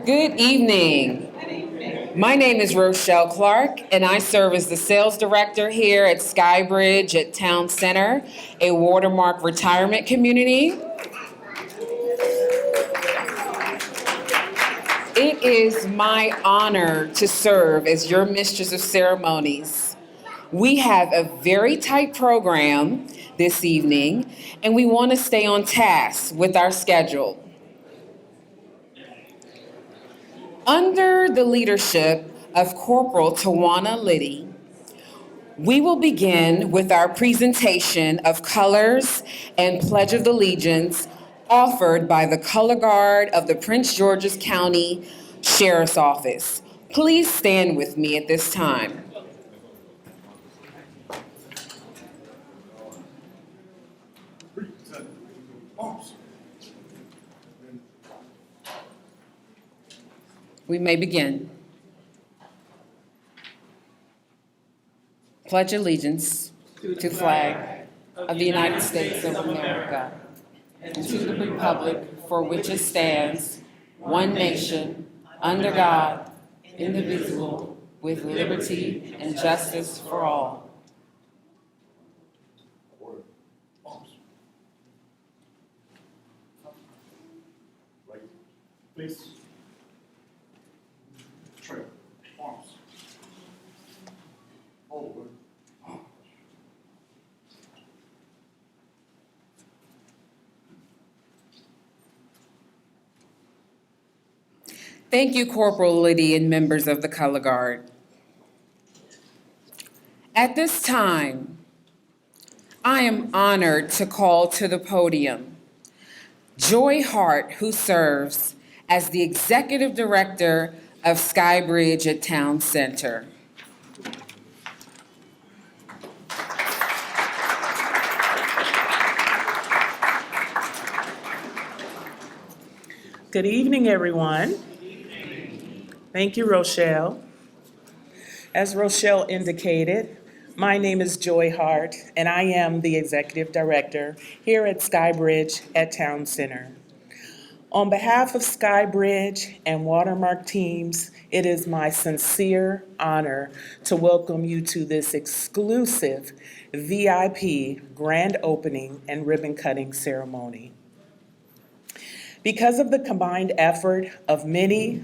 Good evening. My name is Rochelle Clark, and I serve as the sales director here at Skybridge at Town Center, a Watermark retirement community. It is my honor to serve as your mistress of ceremonies. We have a very tight program this evening, and we want to stay on task with our schedule. Under the leadership of Corporal Tawana Liddy, we will begin with our presentation of colors and Pledge of Allegiance offered by the Color Guard of the Prince George's County Sheriff's Office. Please stand with me at this time. We may begin. Pledge allegiance to the flag of the United States of America and to the republic for which it stands, one nation, under God, indivisible, with liberty and justice for all. Please. Trail. Arms. Forward. Thank you, Corporal Liddy and members of the Color Guard. At this time, I am honored to call to the podium Joy Hart, who serves as the Executive Director of Skybridge at Town Center. Good evening, everyone. Thank you, Rochelle. As Rochelle indicated, my name is Joy Hart, and I am the Executive Director here at Skybridge at Town Center. On behalf of Skybridge and Watermark teams, it is my sincere honor to welcome you to this exclusive VIP grand opening and ribbon cutting ceremony. Because of the combined effort of many,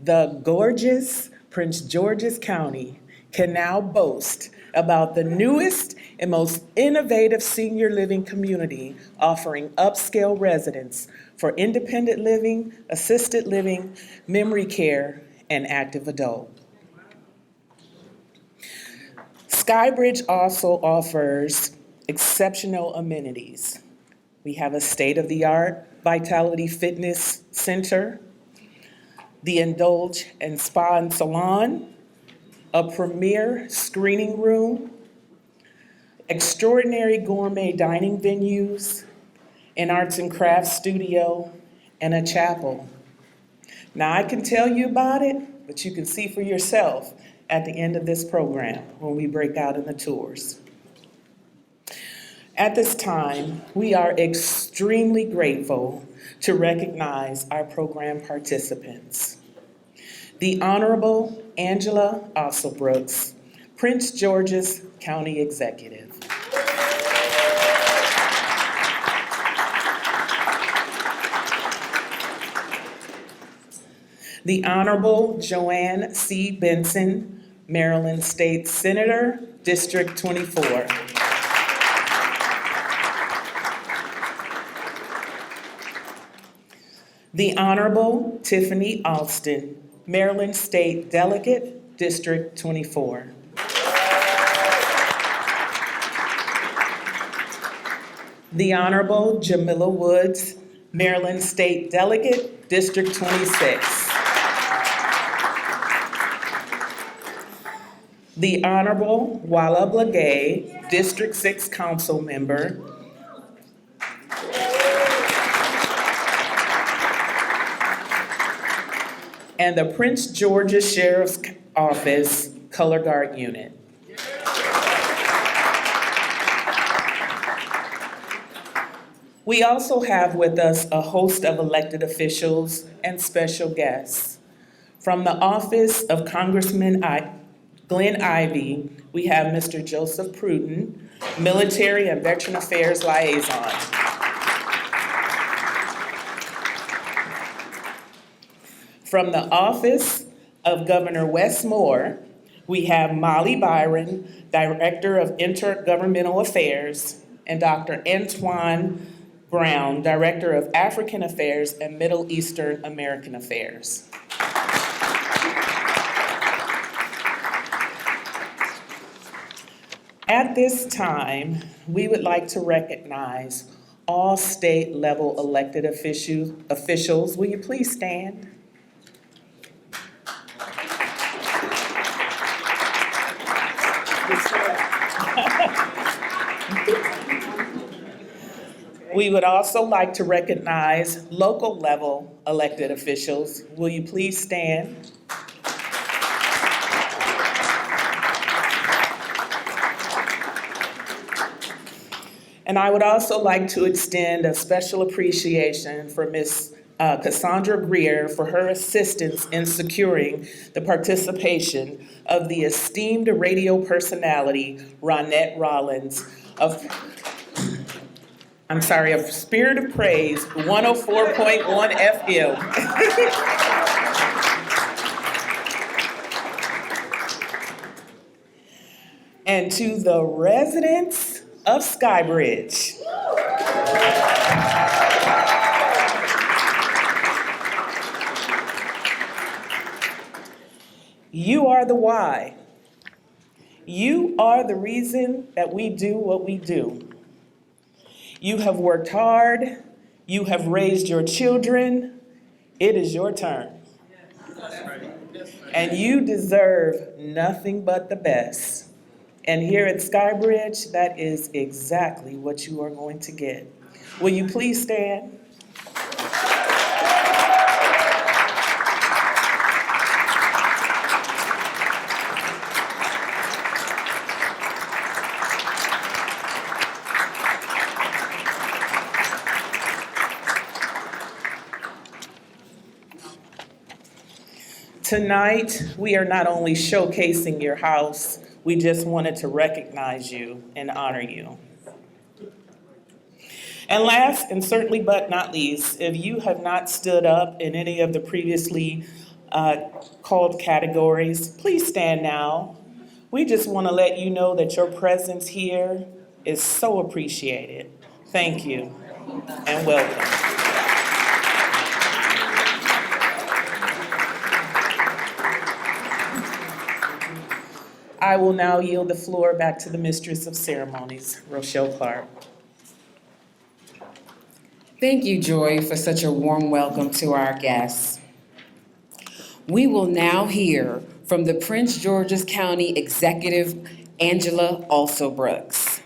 the gorgeous Prince George's County can now boast about the newest and most innovative senior living community offering upscale residence for independent living, assisted living, memory care, and active adult. Skybridge also offers exceptional amenities. We have a state-of-the-art Vitality Fitness Center, the Indulge and Spa and Salon, a premier screening room, extraordinary gourmet dining venues, an arts and crafts studio, and a chapel. Now, I can tell you about it, but you can see for yourself at the end of this program when we break out in the tours. At this time, we are extremely grateful to recognize our program participants. The Honorable Angela Alsobrooks, Prince George's County Executive. The Honorable Joanne C. Benson, Maryland State Senator, District 24. The Honorable Tiffany Alston, Maryland State Delegate, District 24. The Honorable Jamila Woods, Maryland State Delegate, District 26. The Honorable Walla Blagay, District 6 Council Member. And the Prince George's Sheriff's Office Color Guard Unit. We also have with us a host of elected officials and special guests. From the office of Congressman Glenn Ivey, we have Mr. Joseph Pruden, Military and Veteran Affairs Liaison. From the office of Governor Wes Moore, we have Molly Byron, Director of Intergovernmental Affairs, and Dr. Antoine Brown, Director of African Affairs and Middle Eastern American Affairs. At this time, we would like to recognize all state-level elected officials. Will you please stand? We would also like to recognize local-level elected officials. Will you please stand? And I would also like to extend a special appreciation for Ms. Cassandra Greer for her assistance in securing the participation of the esteemed radio personality Ronette Rollins of Spirit of Praise 104.1 FM. And to the residents of Skybridge. You are the why. You are the reason that we do what we do. You have worked hard. You have raised your children. It is your turn. And you deserve nothing but the best. And here at Skybridge, that is exactly what you are going to get. Will you please stand? Tonight, we are not only showcasing your house, we just wanted to recognize you and honor you. And last, and certainly but not least, if you have not stood up in any of the previously called categories, please stand now. We just want to let you know that your presence here is so appreciated. Thank you and welcome. I will now yield the floor back to the Mistress of Ceremonies, Rochelle Clark. Thank you, Joy, for such a warm welcome to our guests. We will now hear from the Prince George's County Executive, Angela Alsobrooks.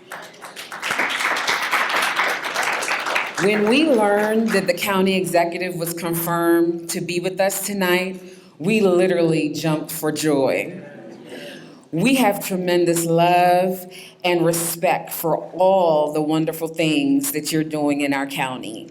When we learned that the county executive was confirmed to be with us tonight, we literally jumped for joy. We have tremendous love and respect for all the wonderful things that you're doing in our county.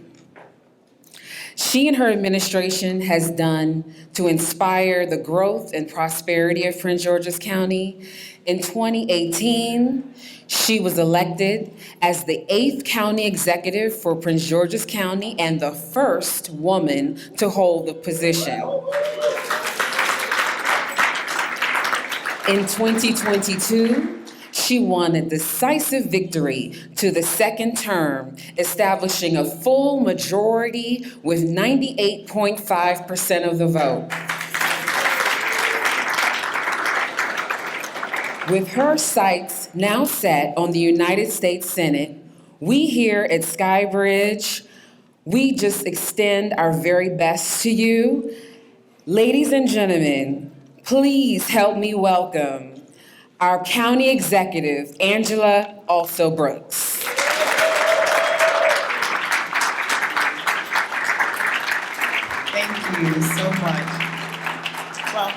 She and her administration has done to inspire the growth and prosperity of Prince George's County. In 2018, she was elected as the 8th county executive for Prince George's County and the first woman to hold the position. In 2022, she won a decisive victory to the second term, establishing a full majority with 98.5% of the vote. With her sights now set on the United States Senate, we here at Skybridge, we just extend our very best to you. Ladies and gentlemen, please help me welcome our County Executive, Angela Alsobrooks. Thank you so much. Well,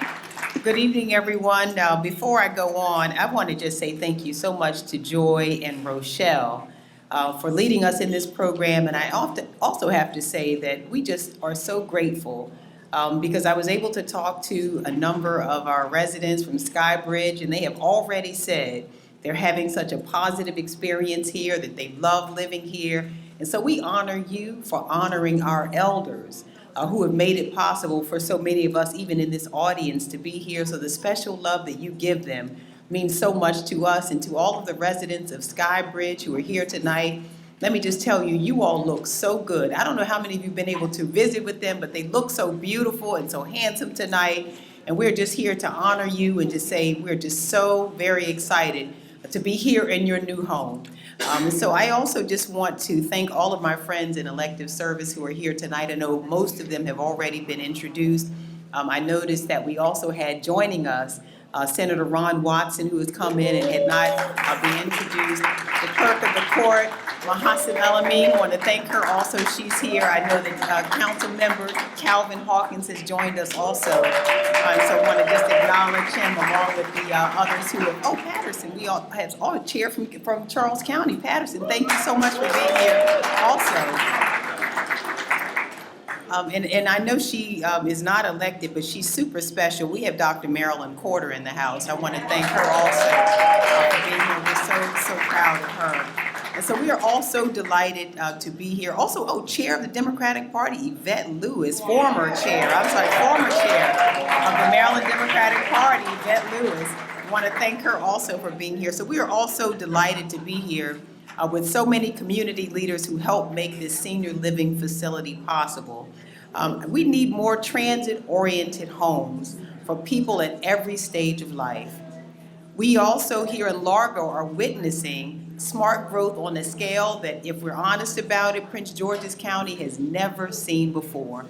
good evening, everyone. Now, before I go on, I want to just say thank you so much to Joy and Rochelle for leading us in this program. And I often also have to say that we just are so grateful because I was able to talk to a number of our residents from Skybridge, and they have already said they're having such a positive experience here, that they love living here. And so we honor you for honoring our elders who have made it possible for so many of us, even in this audience, to be here. So the special love that you give them means so much to us, and to all of the residents of Skybridge who are here tonight. Let me just tell you, you all look so good. I don't know how many of you have been able to visit with them, but they look so beautiful and so handsome tonight. And we're just here to honor you and to say we're just so very excited to be here in your new home. So I also just want to thank all of my friends in elective service who are here tonight. I know most of them have already been introduced. I noticed that we also had joining us Senator Ron Watson, who has come in and had not been introduced. The clerk of the court, Mahasin Elamine, I want to thank her also. She's here. I know that council member Calvin Hawkins has joined us also. So I want to just acknowledge him along with the others who have, Patterson, we all have a chair from Charles County. Patterson, thank you so much for being here also. And I know she is not elected, but she's super special. We have Dr. Marilyn Corder in the house. I want to thank her also for being here. We're so proud of her. And so we are also delighted to be here. Also, Chair of the Democratic Party, Yvette Lewis, former chair of the Maryland Democratic Party, Yvette Lewis. I want to thank her also for being here. So we are also delighted to be here with so many community leaders who help make this senior living facility possible. We need more transit-oriented homes for people at every stage of life. We also here in Largo are witnessing smart growth on a scale that, if we're honest about it, Prince George's County has never seen before.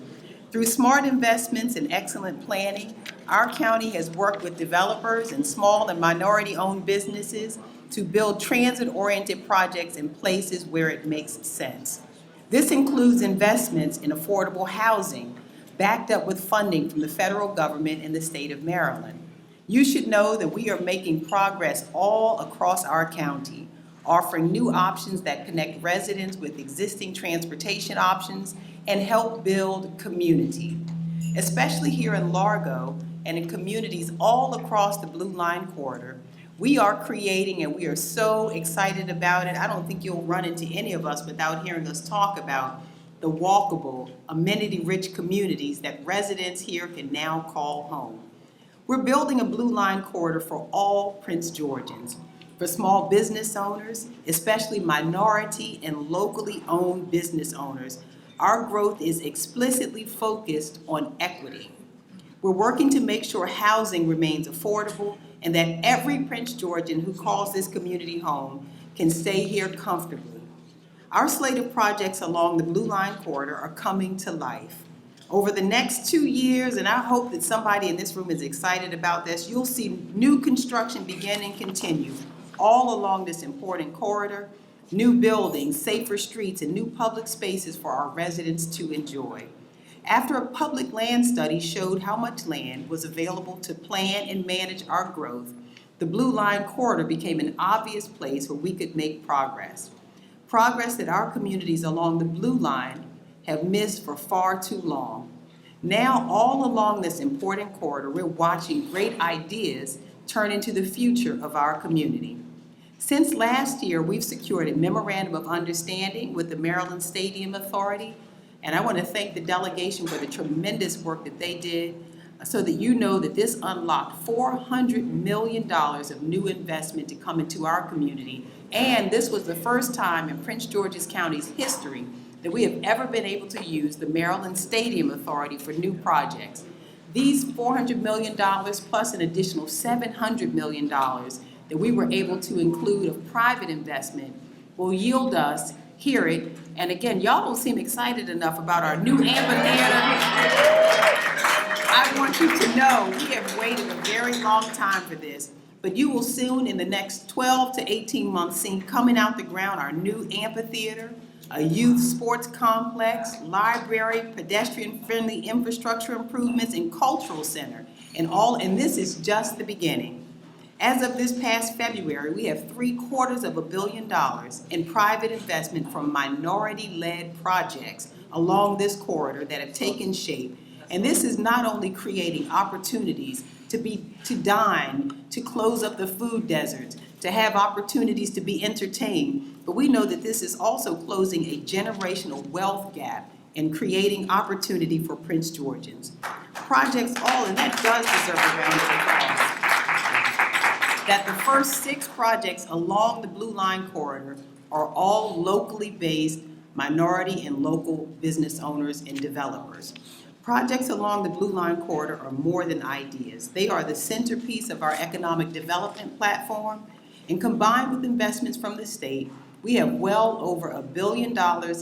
Through smart investments and excellent planning, our county has worked with developers and small and minority-owned businesses to build transit-oriented projects in places where it makes sense. This includes investments in affordable housing, backed up with funding from the federal government and the state of Maryland. You should know that we are making progress all across our county, offering new options that connect residents with existing transportation options and help build community. Especially here in Largo and in communities all across the Blue Line Corridor, we are creating, and we are so excited about it. I don't think you'll run into any of us without hearing us talk about the walkable, amenity-rich communities that residents here can now call home. We're building a Blue Line Corridor for all Prince Georgians, for small business owners, especially minority and locally owned business owners. Our growth is explicitly focused on equity. We're working to make sure housing remains affordable and that every Prince Georgian who calls this community home can stay here comfortably. Our slate of projects along the Blue Line Corridor are coming to life. Over the next 2 years, and I hope that somebody in this room is excited about this, you'll see new construction begin and continue all along this important corridor, new buildings, safer streets, and new public spaces for our residents to enjoy. After a public land study showed how much land was available to plan and manage our growth, the Blue Line Corridor became an obvious place where we could make progress. Progress that our communities along the Blue Line have missed for far too long. Now, all along this important corridor, we're watching great ideas turn into the future of our community. Since last year, we've secured a memorandum of understanding with the Maryland Stadium Authority. And I want to thank the delegation for the tremendous work that they did so that you know that this unlocked $400 million of new investment to come into our community. And this was the first time in Prince George's County's history that we have ever been able to use the Maryland Stadium Authority for new projects. These $400 million plus an additional $700 million that we were able to include of private investment will yield us, hear it, and again, y'all don't seem excited enough about our new amphitheater. I want you to know we have waited a very long time for this, but you will soon, in the next 12 to 18 months, see coming out the ground our new amphitheater, a youth sports complex, library, pedestrian-friendly infrastructure improvements, and cultural center, and this is just the beginning. As of this past February, we have $750 million in private investment from minority-led projects along this corridor that have taken shape. And this is not only creating opportunities to dine, to close up the food deserts, to have opportunities to be entertained, but we know that this is also closing a generational wealth gap and creating opportunity for Prince Georgians. Projects all, and that does deserve a round of applause, that the first 6 projects along the Blue Line corridor are all locally based minority and local business owners and developers. Projects along the Blue Line corridor are more than ideas. They are the centerpiece of our economic development platform, and combined with investments from the state, we have well over $1 billion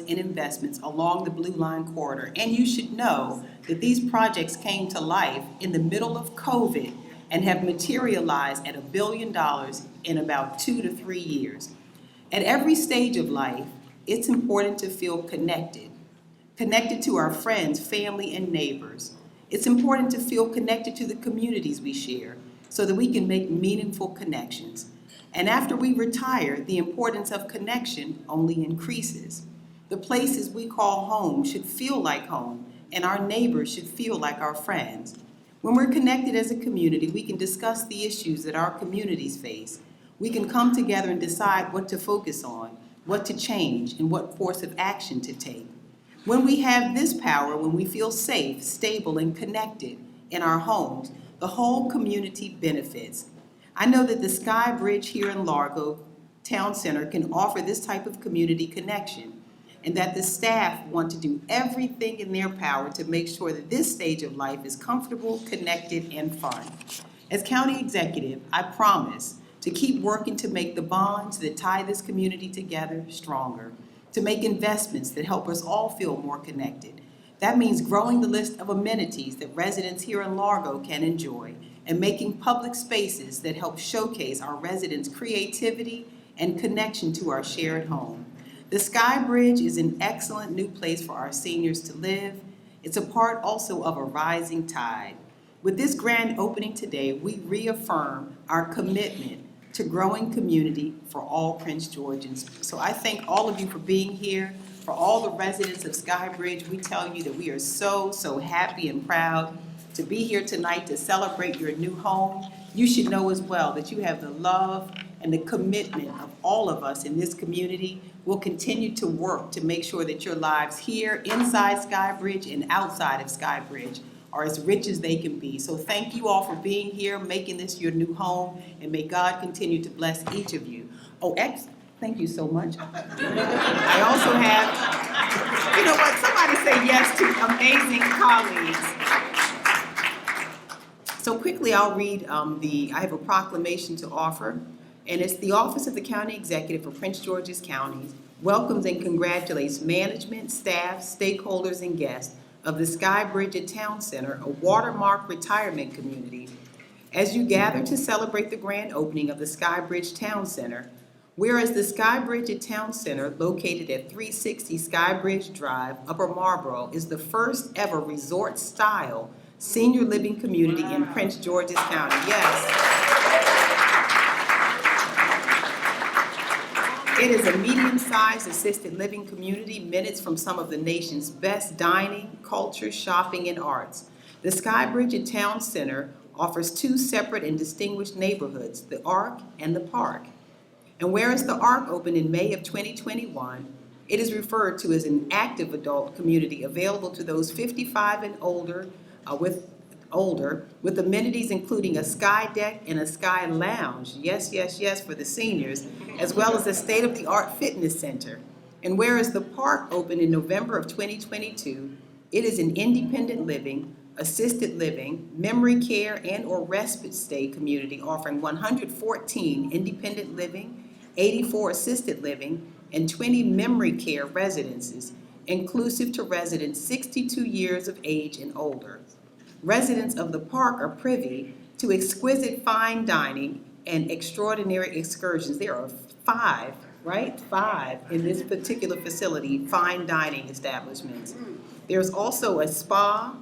in investments along the Blue Line corridor. And you should know that these projects came to life in the middle of COVID and have materialized at $1 billion in about 2 to 3 years. At every stage of life, it's important to feel connected to our friends, family, and neighbors. It's important to feel connected to the communities we share so that we can make meaningful connections. And after we retire, the importance of connection only increases. The places we call home should feel like home, and our neighbors should feel like our friends. When we're connected as a community, we can discuss the issues that our communities face. We can come together and decide what to focus on, what to change, and what course of action to take. When we have this power, when we feel safe, stable, and connected in our homes, the whole community benefits. I know that the Sky Bridge here in Largo Town Center can offer this type of community connection, and that the staff want to do everything in their power to make sure that this stage of life is comfortable, connected, and fun. As county executive, I promise to keep working to make the bonds that tie this community together stronger, to make investments that help us all feel more connected. That means growing the list of amenities that residents here in Largo can enjoy, and making public spaces that help showcase our residents' creativity and connection to our shared home. The Sky Bridge is an excellent new place for our seniors to live. It's a part also of a rising tide. With this grand opening today, we reaffirm our commitment to growing community for all Prince Georgians. So I thank all of you for being here. For all the residents of Sky Bridge, we tell you that we are so happy and proud to be here tonight to celebrate your new home. You should know as well that you have the love and the commitment of all of us in this community. We'll continue to work to make sure that your lives here inside Sky Bridge and outside of Sky Bridge are as rich as they can be. So thank you all for being here, making this your new home, and may God continue to bless each of you. Thank you so much. I also have, you know what, somebody say yes to amazing colleagues. So quickly, I'll read I have a proclamation to offer, and it's the Office of the County Executive for Prince George's County welcomes and congratulates management, staff, stakeholders, and guests of the Sky Bridge at Town Center, a watermark retirement community. As you gather to celebrate the grand opening of the Sky Bridge Town Center, whereas the Sky Bridge at Town Center, located at 360 Sky Bridge Drive, Upper Marlboro, is the first ever resort-style senior living community in Prince George's County. Yes. It is a medium-sized assisted living community, minutes from some of the nation's best dining, culture, shopping, and arts. The Sky Bridge at Town Center offers 2 separate and distinguished neighborhoods, the Arc and the Park. And whereas the Arc opened in May of 2021, it is referred to as an active adult community available to those 55 and older with amenities including a sky deck and a sky lounge, yes, for the seniors, as well as a state-of-the-art fitness center. And whereas the Park opened in November of 2022, it is an independent living, assisted living, memory care, and or respite stay community offering 114 independent living, 84 assisted living, and 20 memory care residences, inclusive to residents 62 years of age and older. Residents of the Park are privy to exquisite fine dining and extraordinary excursions. There are 5, right? 5 in this particular facility, fine dining establishments. There's also a spa,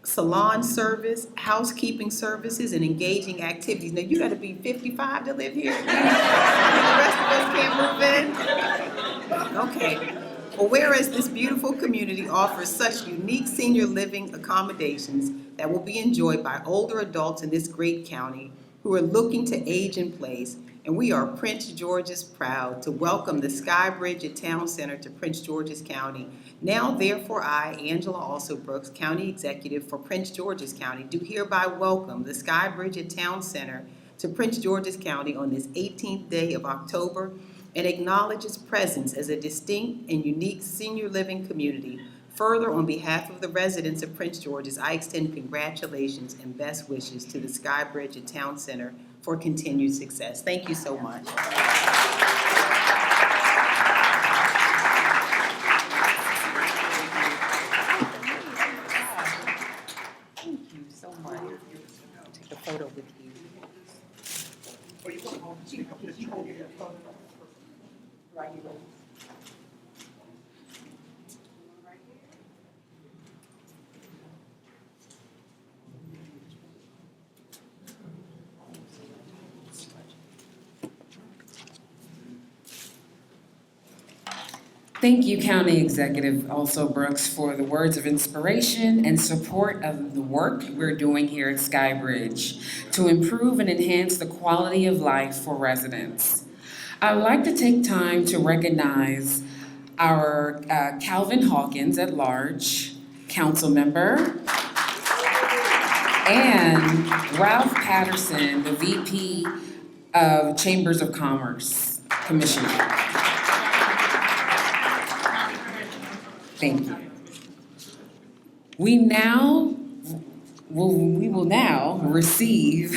salon service, housekeeping services, and engaging activities. Now, you gotta be 55 to live here. The rest of us can't move in? Okay. Well, whereas this beautiful community offers such unique senior living accommodations that will be enjoyed by older adults in this great county who are looking to age in place, and we are Prince George's proud to welcome the Sky Bridge at Town Center to Prince George's County. Now, therefore, I, Angela Alsobrooks, County Executive for Prince George's County, do hereby welcome the Sky Bridge at Town Center to Prince George's County on this 18th day of October and acknowledge its presence as a distinct and unique senior living community. Further, on behalf of the residents of Prince George's, I extend congratulations and best wishes to the Sky Bridge at Town Center for continued success. Thank you so much. Thank you so much. Take a photo with you. Right here. Thank you, County Executive Alsobrooks, for the words of inspiration and support of the work we're doing here at Skybridge to improve and enhance the quality of life for residents. I would like to take time to recognize our Calvin Hawkins at large, council member, and Ralph Patterson, the VP of Chambers of Commerce Commissioner. Thank you. We will now receive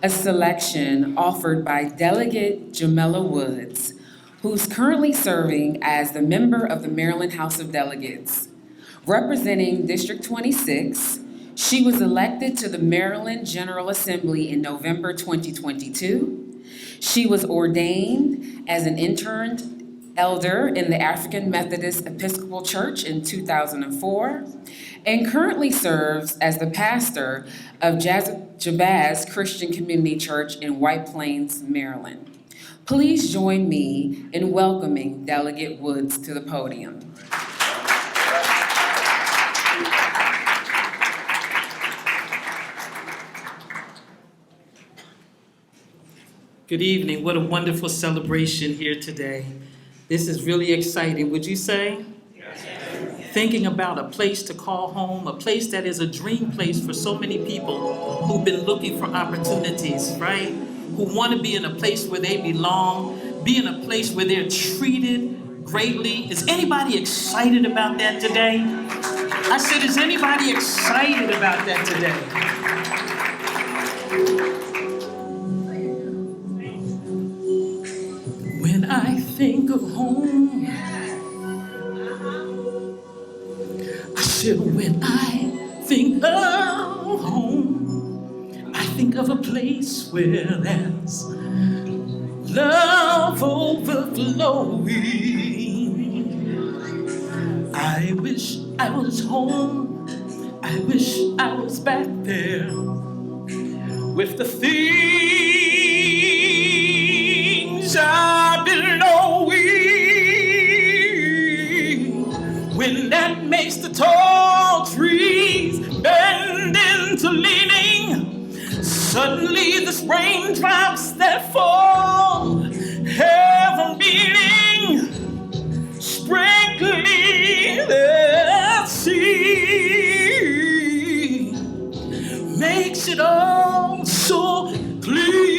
a selection offered by Delegate Jamela Woods, who's currently serving as the member of the Maryland House of Delegates. Representing District 26, she was elected to the Maryland General Assembly in November 2022. She was ordained as an intern elder in the African Methodist Episcopal Church in 2004, and currently serves as the pastor of Jabaz Christian Community Church in White Plains, Maryland. Please join me in welcoming Delegate Woods to the podium. Good evening. What a wonderful celebration here today. This is really exciting, would you say? Yes. Thinking about a place to call home, a place that is a dream place for so many people who've been looking for opportunities, right? Who want to be in a place where they belong, be in a place where they're treated greatly. Is anybody excited about that today? I said, is anybody excited about that today? When I think of home, I said, when I think of home, I think of a place where there's love overflowing. I wish I was home, I wish I was back there with the things I've been knowing. When that makes the tall trees bend into leaning, suddenly the raindrops that fall have a meaning, sprinkling the sea makes it all so clear.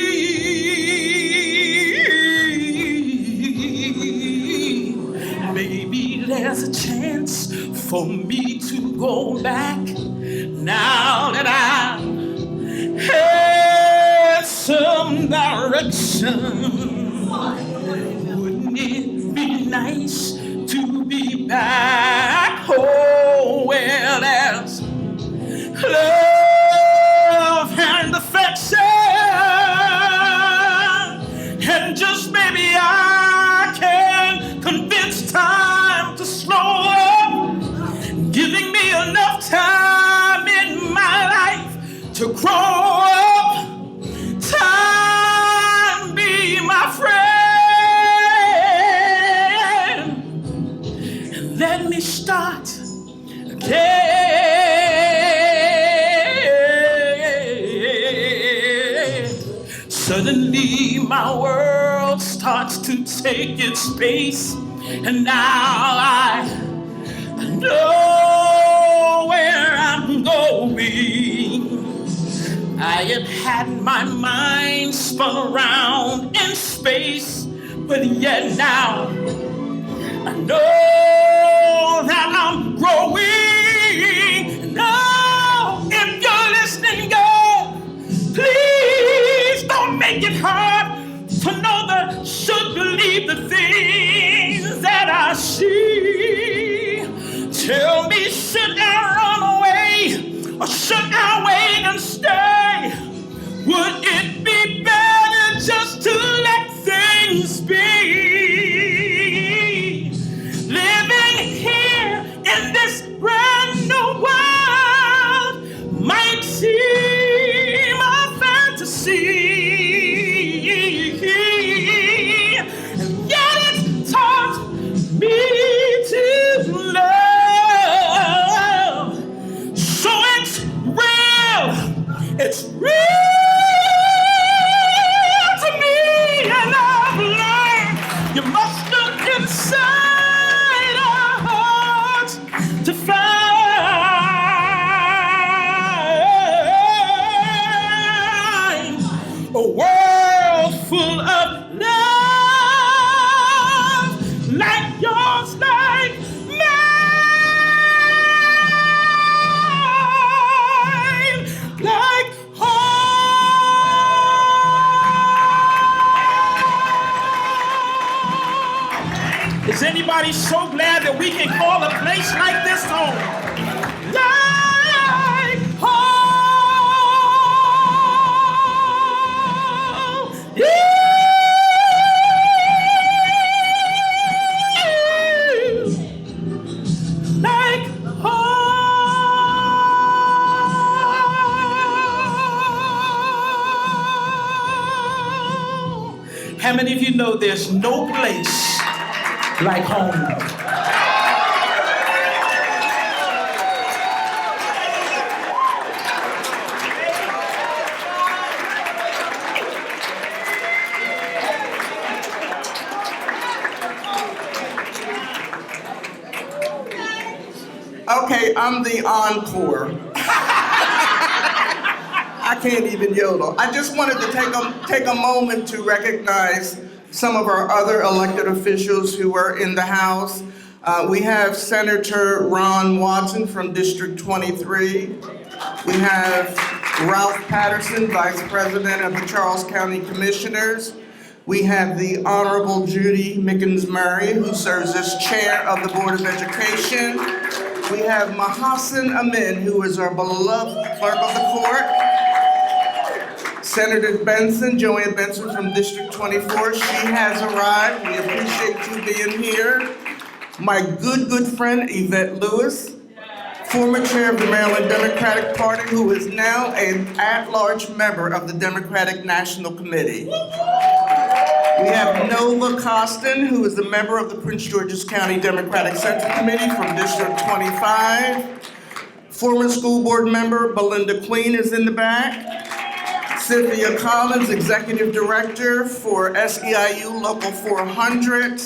Maybe there's a chance for me to go back now that I had some direction. Wouldn't it be nice to be back home where there's love and affection, and just maybe I can convince time to slow up, giving me enough time in take its space. And now I know where I'm going. I have had my mind spun around in space, but yet now I know that I'm growing. Now, if you're listening, God, please don't make it hard to know that should believe the things that I see. Tell me, should I run away or should I wait and stay? Would it be better just to let things be? Living here in this brand new world might seem a fantasy, and yet it taught me to love. So it's real, it's real to me, and I've learned you must look inside our hearts to find a world full of love like yours, like mine, like home. Is anybody so glad that we can call a place like this home? Like home. Yeah. Like home. How many of you know there's no place like home? Okay, I'm the encore. I can't even yodel. I just wanted to take a moment to recognize some of our other elected officials who are in the House. We have Senator Ron Watson from District 23. We have Ralph Patterson, Vice President of the Charles County Commissioners. We have the Honorable Judy Mickens-Murray, who serves as Chair of the Board of Education. We have Mahasan Amin, who is our beloved Clerk of the Court. Senator Benson, Joanne Benson from District 24, she has arrived. We appreciate you being here. My good friend Yvette Lewis, former chair of the Maryland Democratic Party, who is now an at-large member of the Democratic National Committee. We have Nova Costin, who is a member of the Prince George's County Democratic Central Committee from District 25. Former school board member Belinda Queen is in the back. Cynthia Collins, Executive Director for SEIU Local 400.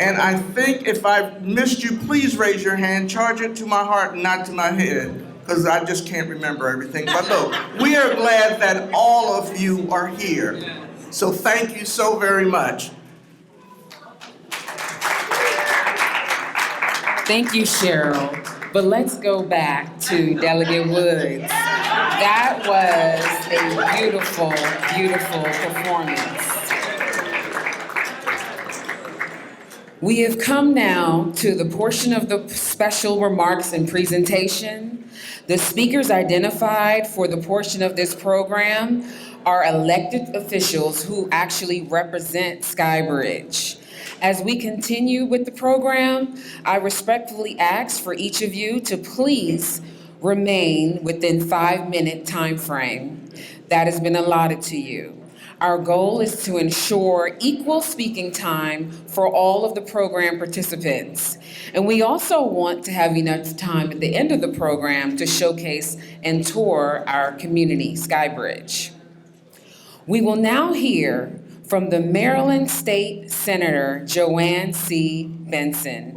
And I think if I've missed you, please raise your hand, charge it to my heart and not to my head, because I just can't remember everything. But look, we are glad that all of you are here. So thank you so very much. Thank you, Cheryl. But let's go back to Delegate Woods. That was a beautiful, beautiful performance. We have come now to the portion of the special remarks and presentation. The speakers identified for the portion of this program are elected officials who actually represent Skybridge. As we continue with the program, I respectfully ask for each of you to please remain within 5-minute time frame that has been allotted to you. Our goal is to ensure equal speaking time for all of the program participants. And we also want to have enough time at the end of the program to showcase and tour our community, Skybridge. We will now hear from the Maryland State Senator Joanne C. Benson.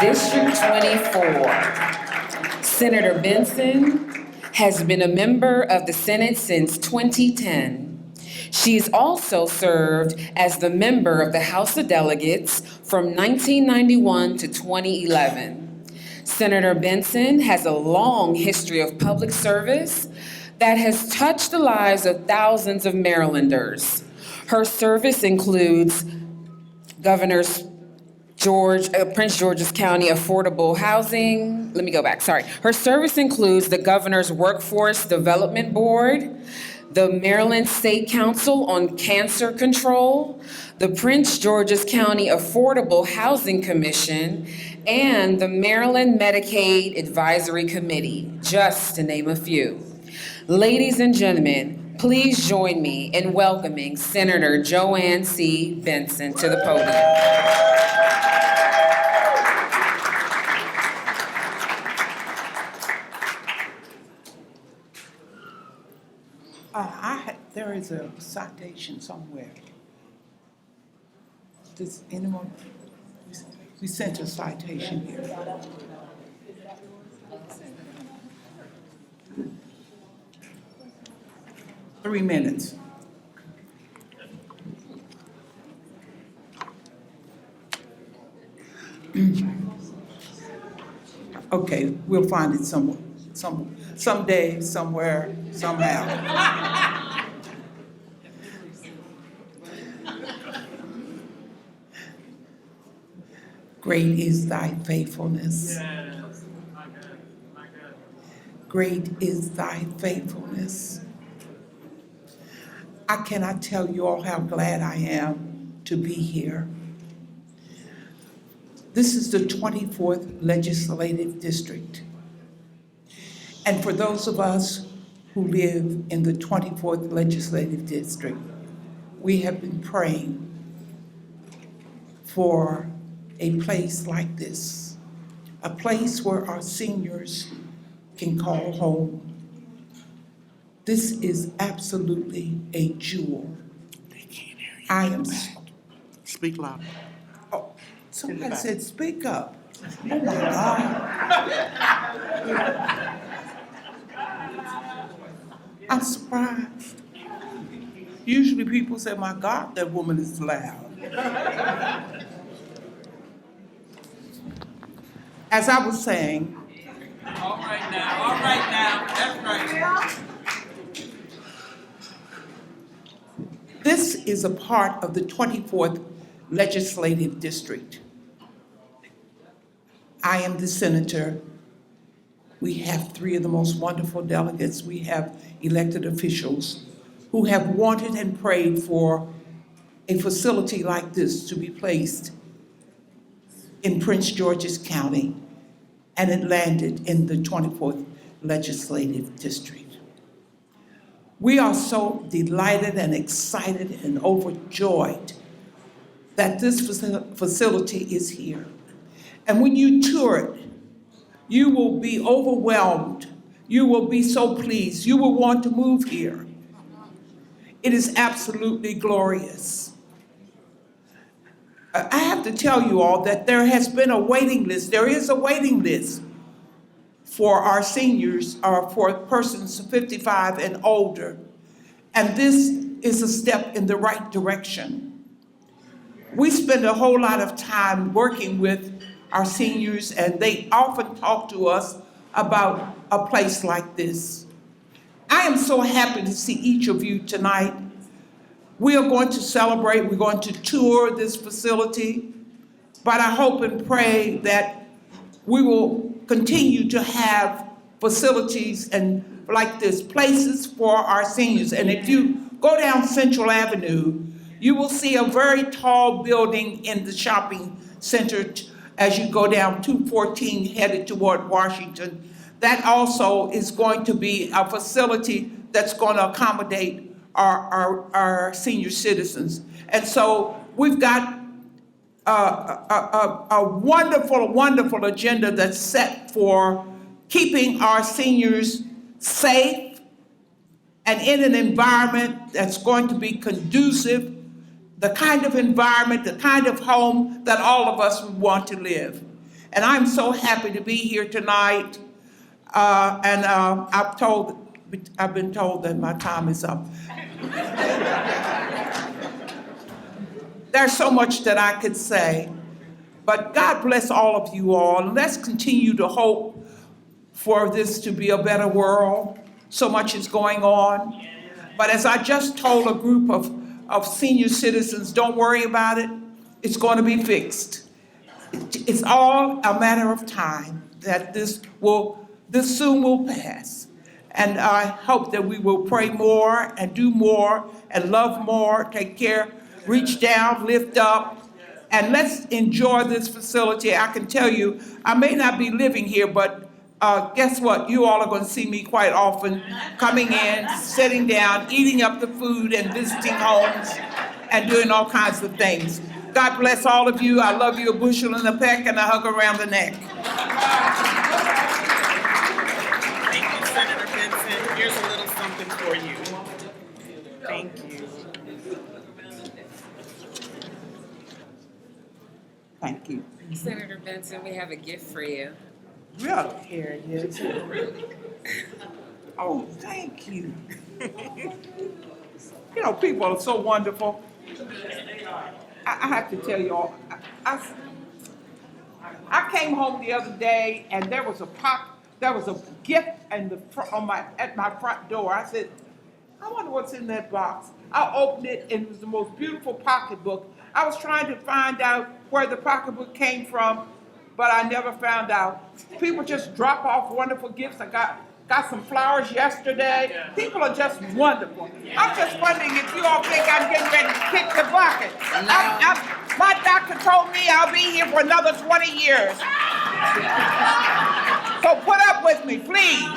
District 24. Senator Benson has been a member of the Senate since 2010. She's also served as the member of the House of Delegates from 1991 to 2011. Senator Benson has a long history of public service that has touched the lives of thousands of Marylanders. Her service includes Prince George's County Affordable Housing. Let me go back, sorry. Her service includes the Governor's Workforce Development Board, the Maryland State Council on Cancer Control, the Prince George's County Affordable Housing Commission, and the Maryland Medicaid Advisory Committee, just to name a few. Ladies and gentlemen, please join me in welcoming Senator Joanne C. Benson to the podium. There is a citation somewhere. Does anyone, we sent a citation here. Three minutes. Okay, we'll find it someday, somewhere, somehow. Great is thy faithfulness. Great is thy faithfulness. I cannot tell you all how glad I am to be here. This is the 24th Legislative District. And for those of us who live in the 24th Legislative District, we have been praying for a place like this, a place where our seniors can call home. This is absolutely a jewel. They can't hear you. I am, Speak loud. oh, somebody said, speak up. Oh my God. I'm surprised. Usually people say, my God, that woman is loud. As I was saying, All right now, that's right. this is a part of the 24th Legislative District. I am the senator. We have three of the most wonderful delegates. We have elected officials who have wanted and prayed for a facility like this to be placed in Prince George's County, and it landed in the 24th Legislative District. We are so delighted and excited and overjoyed that this facility is here. And when you tour it, you will be overwhelmed. You will be so pleased. You will want to move here. It is absolutely glorious. I have to tell you all that there has been a waiting list. There is a waiting list for our seniors, or for persons 55 and older. And this is a step in the right direction. We spend a whole lot of time working with our seniors, and they often talk to us about a place like this. I am so happy to see each of you tonight. We are going to celebrate, we're going to tour this facility, but I hope and pray that we will continue to have facilities and like this, places for our seniors. And if you go down Central Avenue, you will see a very tall building in the shopping center as you go down 214 headed toward Washington. That also is going to be a facility that's going to accommodate our senior citizens. And so we've got a wonderful, wonderful agenda that's set for keeping our seniors safe and in an environment that's going to be conducive, the kind of environment, the kind of home that all of us would want to live. And I'm so happy to be here tonight. I've been told that my time is up. There's so much that I could say, but God bless all of you all. And let's continue to hope for this to be a better world. So much is going on. But as I just told a group of senior citizens, don't worry about it. It's going to be fixed. It's all a matter of time that this soon will pass. And I hope that we will pray more and do more and love more, take care, reach down, lift up, and let's enjoy this facility. I can tell you, I may not be living here, but guess what? You all are going to see me quite often coming in, sitting down, eating up the food and visiting homes and doing all kinds of things. God bless all of you. I love you a bushel and a peck and a hug around the neck. Thank you, Senator Benson. Here's a little something for you. Thank you. Thank you. Senator Benson, we have a gift for you. Really? Here it is. Oh, thank you. You know, people are so wonderful. I have to tell you all, I came home the other day and there was a gift in at my front door. I said, I wonder what's in that box. I opened it and it was the most beautiful pocketbook. I was trying to find out where the pocketbook came from, but I never found out. People just drop off wonderful gifts. I got some flowers yesterday. People are just wonderful. I'm just wondering if you all think I'm getting ready to kick the bucket. My doctor told me I'll be here for another 20 years. So put up with me, please.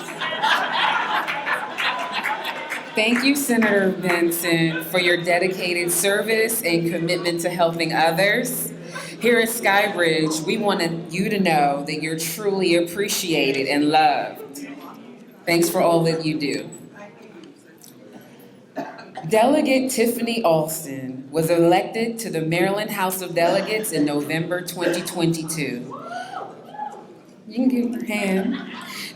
Thank you, Senator Benson, for your dedicated service and commitment to helping others. Here at Skybridge, we wanted you to know that you're truly appreciated and loved. Thanks for all that you do. Delegate Tiffany Alston was elected to the Maryland House of Delegates in November 2022. You can give her a hand.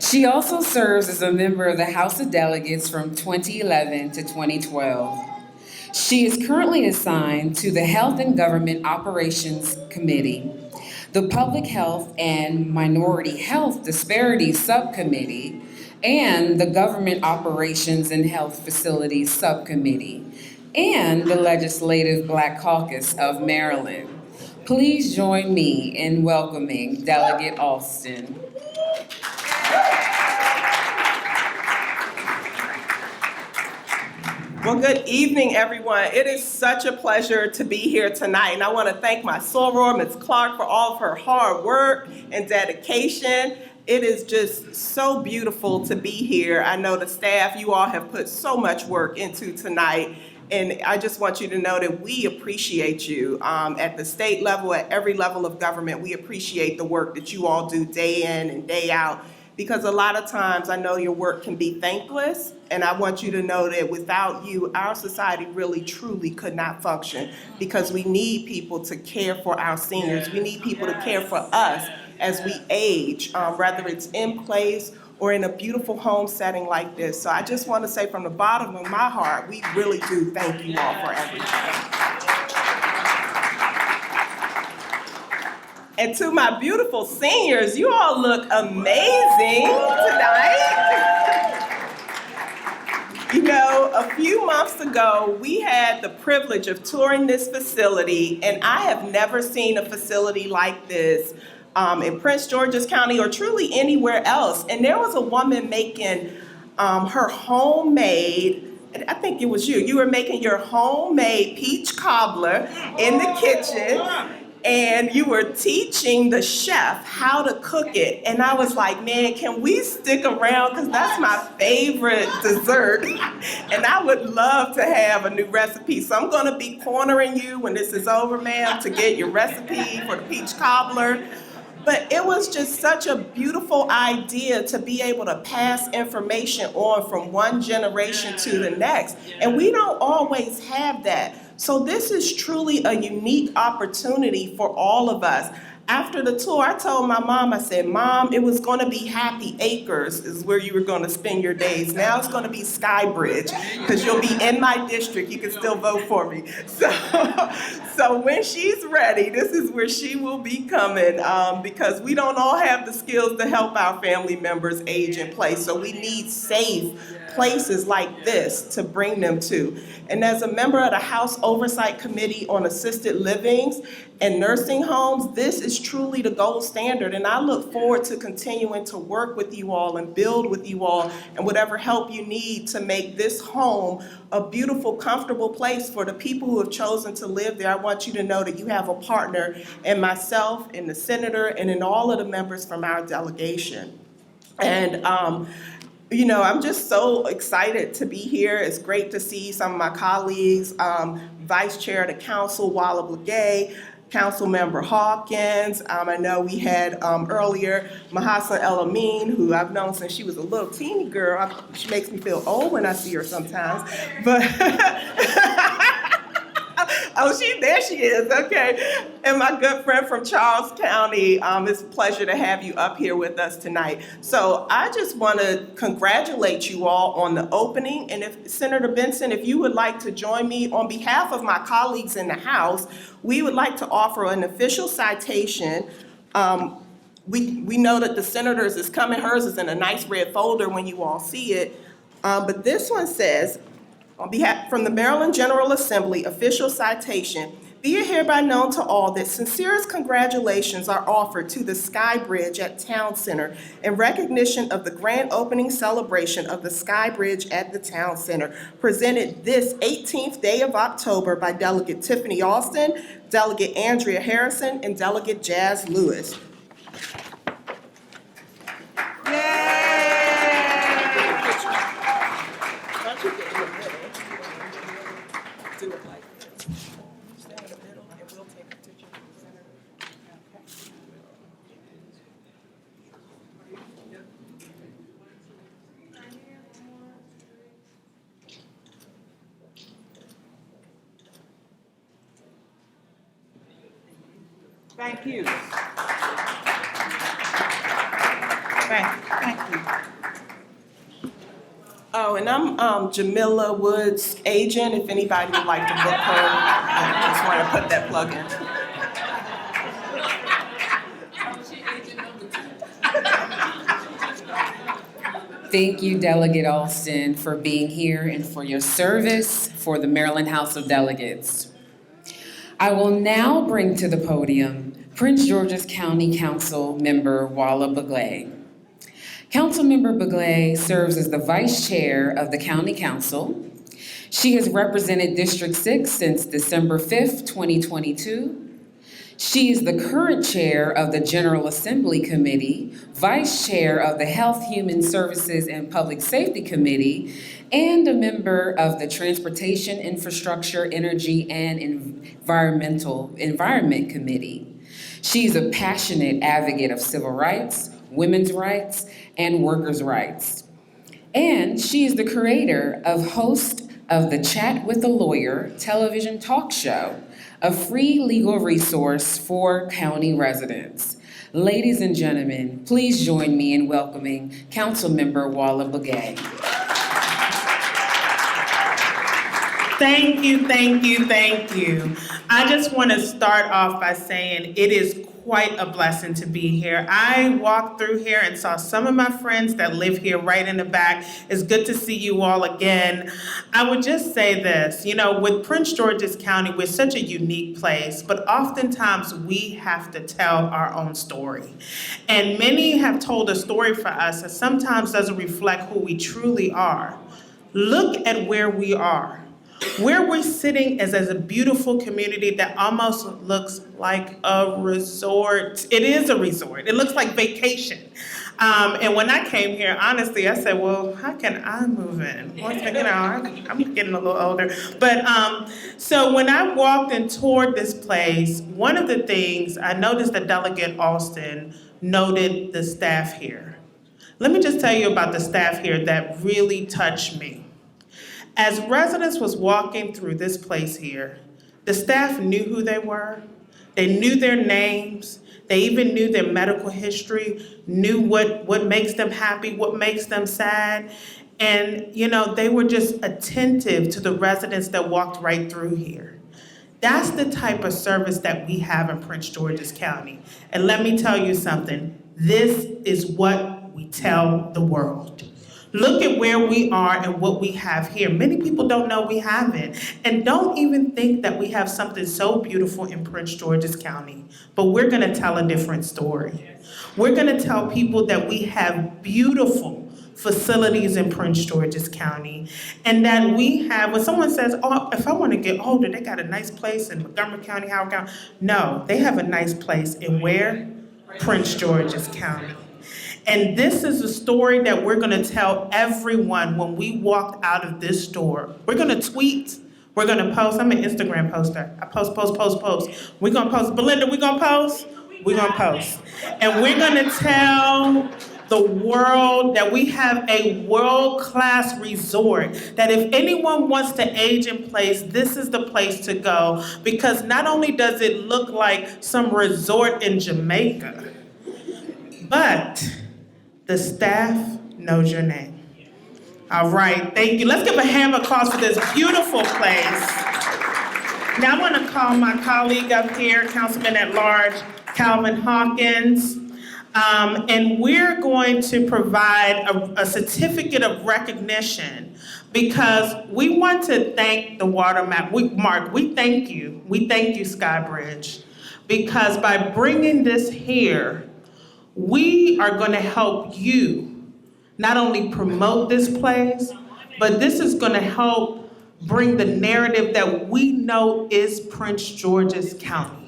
She also serves as a member of the House of Delegates from 2011 to 2012. She is currently assigned to the Health and Government Operations Committee, the Public Health and Minority Health Disparities Subcommittee, and the Government Operations and Health Facilities Subcommittee, and the Legislative Black Caucus of Maryland. Please join me in welcoming Delegate Alston. Well, good evening, everyone. It is such a pleasure to be here tonight, and I want to thank my soror, Ms. Clark, for all of her hard work and dedication. It is just so beautiful to be here. I know the staff, you all have put so much work into tonight, and I just want you to know that we appreciate you. At the state level, at every level of government, we appreciate the work that you all do day in and day out. Because a lot of times I know your work can be thankless, and I want you to know that without you, our society really truly could not function, because we need people to care for our seniors. We need people to care for us as we age, whether it's in place or in a beautiful home setting like this. So I just want to say from the bottom of my heart, we really do thank you all for everything. And to my beautiful seniors, you all look amazing tonight. You know, a few months ago, we had the privilege of touring this facility, and I have never seen a facility like this in Prince George's County or truly anywhere else. And there was a woman making her homemade, I think it was you were making your homemade peach cobbler in the kitchen. And you were teaching the chef how to cook it. And I was like, man, can we stick around? Because that's my favorite dessert. And I would love to have a new recipe. So I'm going to be cornering you when this is over, ma'am, to get your recipe for the peach cobbler. But it was just such a beautiful idea to be able to pass information on from one generation to the next. And we don't always have that. So this is truly a unique opportunity for all of us. After the tour, I told my mom, I said, Mom, it was going to be Happy Acres is where you were going to spend your days. Now it's going to be Skybridge because you'll be in my district. You can still vote for me. So when she's ready, this is where she will be coming because we don't all have the skills to help our family members age in place. So we need safe places like this to bring them to. And as a member of the House Oversight Committee on Assisted Livings and Nursing Homes, this is truly the gold standard. And I look forward to continuing to work with you all and build with you all and whatever help you need to make this home a beautiful, comfortable place for the people who have chosen to live there. I want you to know that you have a partner in myself, in the senator, and in all of the members from our delegation. And you know, I'm just so excited to be here. It's great to see some of my colleagues, Vice Chair of the Council, Walla Blagay, Council Member Hawkins. I know we had earlier Mahasa El Amin, who I've known since she was a little teeny girl. She makes me feel old when I see her sometimes, but oh, there she is, okay. And my good friend from Charles County, it's a pleasure to have you up here with us tonight. So I just want to congratulate you all on the opening. And if Senator Benson, if you would like to join me on behalf of my colleagues in the House, we would like to offer an official citation. We know that the senator's is coming, hers is in a nice red folder when you all see it. But this one says, on behalf from the Maryland General Assembly, official citation, be it hereby known to all that sincerest congratulations are offered to the Sky Bridge at Town Center in recognition of the grand opening celebration of the Sky Bridge at the Town Center, presented this 18th day of October by Delegate Tiffany Alston, Delegate Andrea Harrison, and Delegate Jazz Lewis. Thank you. Thank you. Oh, and I'm Jamila Wood's agent, if anybody would like to book her. I just want to put that plug in. Thank you, Delegate Alston, for being here and for your service for the Maryland House of Delegates. I will now bring to the podium Prince George's County Council member Walla Blagay. Councilmember Blagay serves as the Vice Chair of the County Council. She has represented District 6 since December 5th, 2022. She is the current Chair of the General Assembly Committee, Vice Chair of the Health, Human Services, and Public Safety Committee, and a member of the Transportation, Infrastructure, Energy, and Environment Committee. She's a passionate advocate of civil rights, women's rights, and workers' rights. And she is the creator of host of the Chat with a Lawyer television talk show, a free legal resource for county residents. Ladies and gentlemen, please join me in welcoming Councilmember Walla Blagay. Thank you, thank you, thank you. I just want to start off by saying it is quite a blessing to be here. I walked through here and saw some of my friends that live here right in the back. It's good to see you all again. I would just say this, you know, with Prince George's County, we're such a unique place, but oftentimes we have to tell our own story. And many have told a story for us that sometimes doesn't reflect who we truly are. Look at where we are. Where we're sitting is as a beautiful community that almost looks like a resort. It is a resort. It looks like vacation. And when I came here, honestly, I said, well, how can I move in? Well, I'm getting a little older. But so when I walked and toured this place, one of the things I noticed that Delegate Alston noted the staff here. Let me just tell you about the staff here that really touched me. As residents was walking through this place here, the staff knew who they were. They knew their names. They even knew their medical history, knew what makes them happy, what makes them sad. And, they were just attentive to the residents that walked right through here. That's the type of service that we have in Prince George's County. And let me tell you something, this is what we tell the world. Look at where we are and what we have here. Many people don't know we have it and don't even think that we have something so beautiful in Prince George's County. But we're gonna tell a different story. We're gonna tell people that we have beautiful facilities in Prince George's County, and that we have, when someone says, oh, if I wanna get older, they got a nice place in Montgomery County, Howard County. No, they have a nice place in where? Prince George's County. And this is a story that we're gonna tell everyone when we walk out of this store. We're gonna tweet, we're gonna post. I'm an Instagram poster. I post. We're gonna post. Belinda, we gonna post? We're gonna post. And we're gonna tell the world that we have a world-class resort, that if anyone wants to age in place, this is the place to go. Because not only does it look like some resort in Jamaica, but the staff knows your name. All right, thank you. Let's give a hand of applause for this beautiful place. Now I want to call my colleague up here, Councilman at Large, Calvin Hawkins. And we're going to provide a certificate of recognition because we want to thank the Watermark. Mark, we thank you. We thank you, Skybridge, because by bringing this here, we are going to help you not only promote this place, but this is going to help bring the narrative that we know is Prince George's County.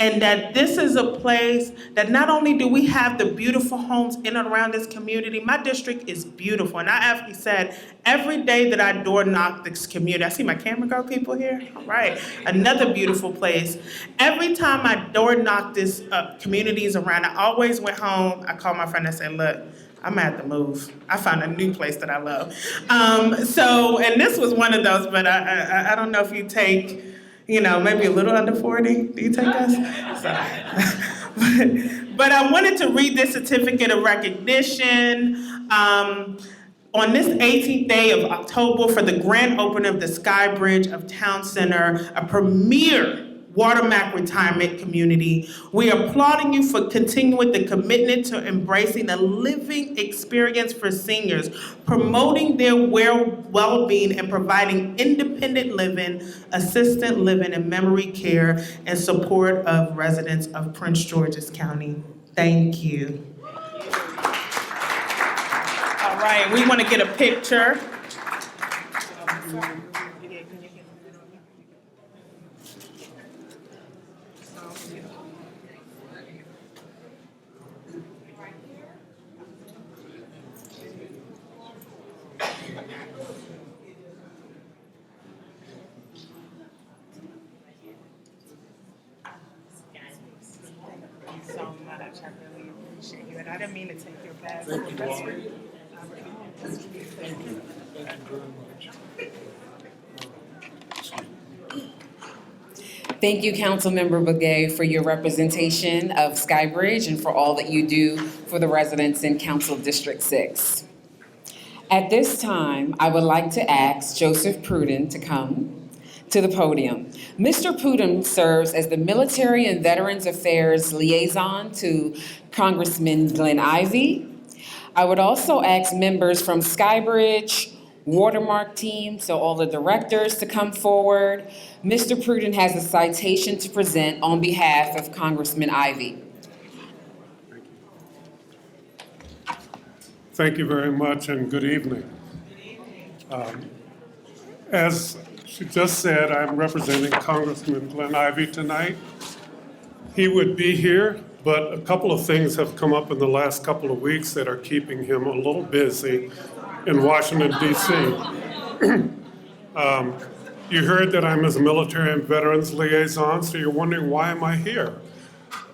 And that this is a place that not only do we have the beautiful homes in and around this community, my district is beautiful. And I actually said, every day that I door knock this community, I see my camera girl people here, all right, another beautiful place. Every time I door knock this communities around, I always went home, I called my friend and said, look, I'm gonna have to move. I found a new place that I love. And this was one of those, but I don't know if you take, maybe a little under 40. Do you take us? But I wanted to read this certificate of recognition. On this 18th day of October for the grand opening of the Sky Bridge of Town Center, a premier Watermark retirement community, we are applauding you for continuing the commitment to embracing a living experience for seniors, promoting their well-being and providing independent living, assisted living, and memory care in support of residents of Prince George's County. Thank you. All right, we want to get a picture. So much, I really appreciate you, and I didn't mean to take your bag. Thank you, Walter. Thank you very much. Thank you, Councilmember Begay, for your representation of Skybridge and for all that you do for the residents in Council District 6. At this time, I would like to ask Joseph Pruden to come to the podium. Mr. Pruden serves as the Military and Veterans Affairs Liaison to Congressman Glenn Ivey. I would also ask members from Skybridge, Watermark team, so all the directors to come forward. Mr. Pruden has a citation to present on behalf of Congressman Ivey. Thank you very much and good evening. As she just said, I'm representing Congressman Glenn Ivey tonight. He would be here but a couple of things have come up in the last couple of weeks that are keeping him a little busy in Washington, D.C. You heard that I'm his military and veterans liaison, so you're wondering, why am I here?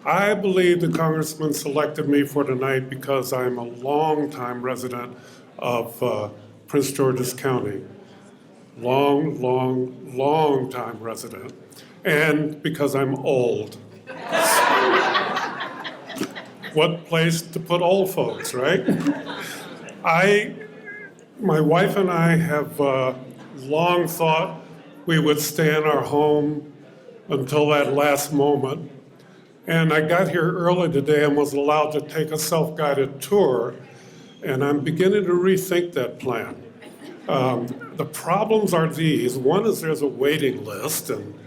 I believe the congressman selected me for tonight because I'm a longtime resident of Prince George's County. Long time resident. And because I'm old. What place to put old folks, right? My wife and I have long thought we would stay in our home until that last moment. And I got here early today and was allowed to take a self-guided tour, and I'm beginning to rethink that plan. The problems are these. One is there's a waiting list, and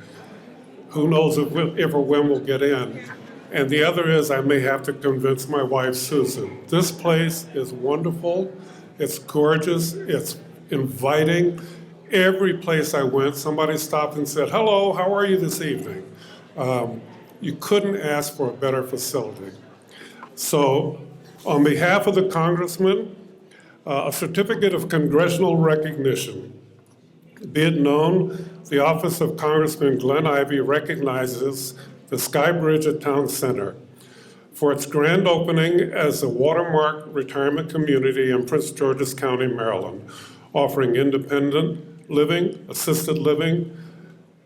who knows if or when we'll get in. And the other is I may have to convince my wife, Susan. This place is wonderful. It's gorgeous. It's inviting. Every place I went, somebody stopped and said, "Hello, how are you this evening?" You couldn't ask for a better facility. So on behalf of the congressman, a certificate of congressional recognition. Be it known, the office of Congressman Glenn Ivey recognizes the Sky Bridge at Town Center for its grand opening as a watermark retirement community in Prince George's County, Maryland, offering independent living, assisted living,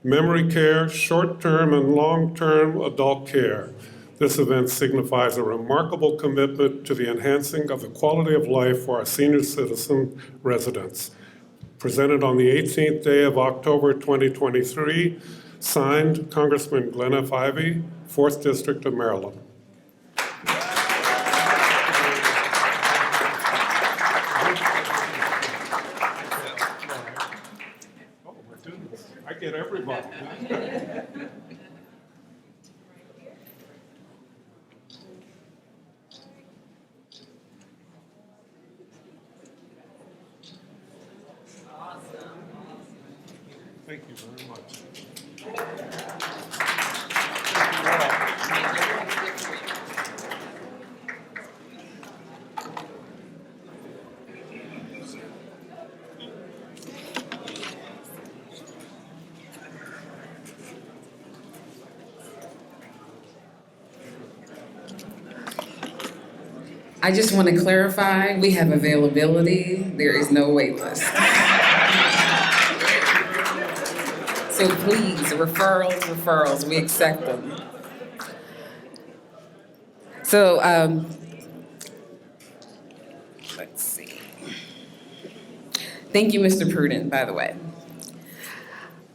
memory care, short-term and long-term adult care. This event signifies a remarkable commitment to the enhancing of the quality of life for our senior citizen residents. Presented on the 18th day of October 2023, signed Congressman Glenn F. Ivey, 4th District of Maryland. Oh my goodness, I get everybody. Thank you very much. I just want to clarify, we have availability, there is no wait list. So please, referrals, we accept them. So, let's see. Thank you, Mr. Prudent, by the way.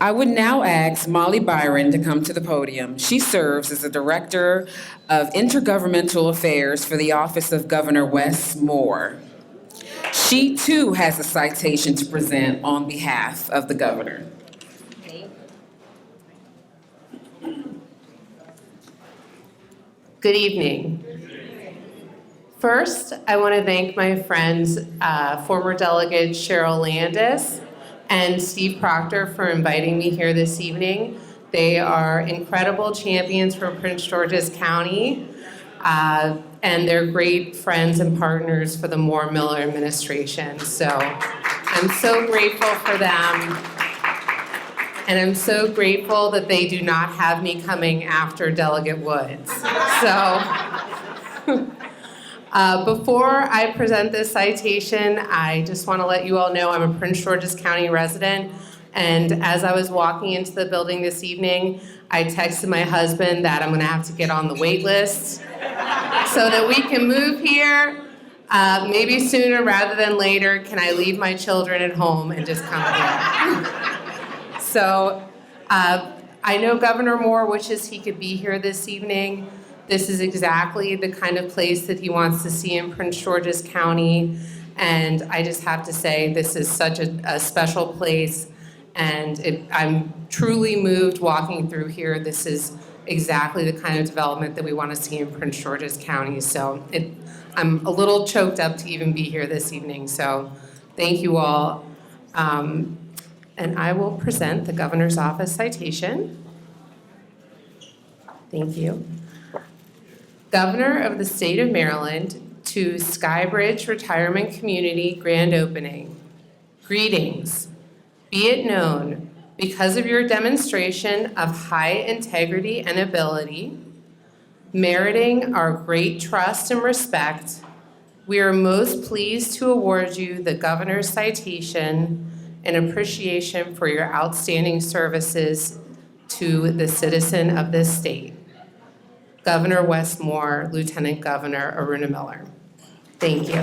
I would now ask Molly Byron to come to the podium. She serves as the Director of Intergovernmental Affairs for the Office of Governor Wes Moore. She too has a citation to present on behalf of the governor. Good evening. First, I want to thank my friends, former Delegate Cheryl Landis and Steve Proctor for inviting me here this evening. They are incredible champions for Prince George's County, and they're great friends and partners for the Moore-Miller administration. So I'm so grateful for them. And I'm so grateful that they do not have me coming after Delegate Woods. So before I present this citation, I just want to let you all know I'm a Prince George's County resident. And as I was walking into the building this evening, I texted my husband that I'm going to have to get on the wait list so that we can move here. Maybe sooner rather than later. Can I leave my children at home and just come here? So I know Governor Moore wishes he could be here this evening. This is exactly the kind of place that he wants to see in Prince George's County. And I just have to say, this is such a special place. And I'm truly moved walking through here. This is exactly the kind of development that we want to see in Prince George's County. So I'm a little choked up to even be here this evening. So thank you all. And I will present the governor's office citation. Thank you. Governor of the State of Maryland, to Skybridge Retirement Community grand opening. Greetings. Be it known, because of your demonstration of high integrity and ability, meriting our great trust and respect, we are most pleased to award you the Governor's Citation in appreciation for your outstanding services to the citizen of this state. Governor Westmore, Lieutenant Governor Aruna Miller. Thank you.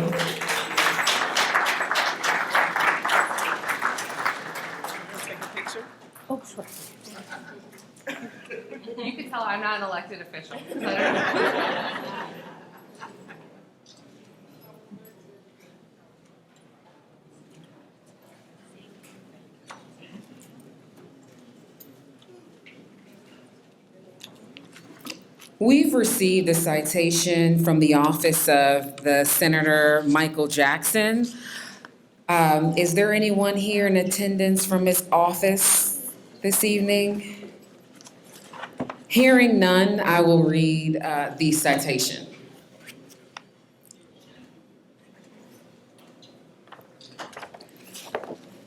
Oh, sure. You can tell I'm not an elected official. We've received a citation from the office of the Senator Michael Jackson. Is there anyone here in attendance from his office this evening? Hearing none, I will read the citation.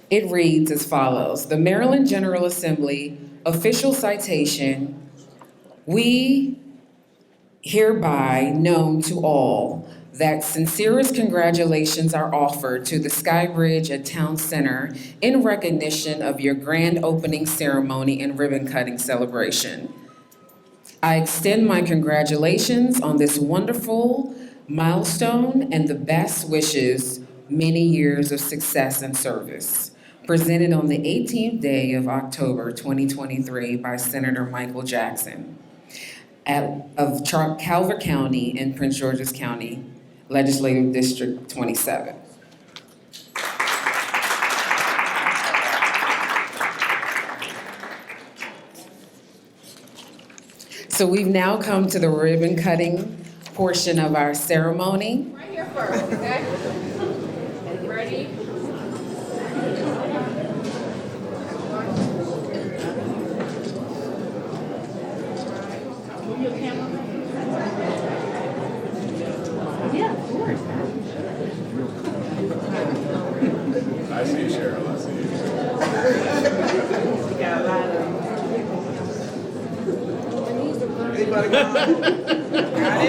It reads as follows. The Maryland General Assembly official citation, we hereby known to all that sincerest congratulations are offered to the Skybridge at Town Center in recognition of your grand opening ceremony and ribbon cutting celebration. I extend my congratulations on this wonderful milestone and the best wishes, many years of success and service. Presented on the 18th day of October 2023 by Senator Michael Jackson of Calvert County and Prince George's County, Legislative District 27. So we've now come to the ribbon cutting portion of our ceremony. Right here first, okay? Ready? I see you, Cheryl. I see you. Anybody got it? Got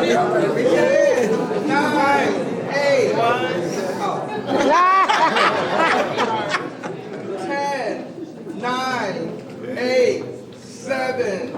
it? 9, 8, 10, 9, 8, 7,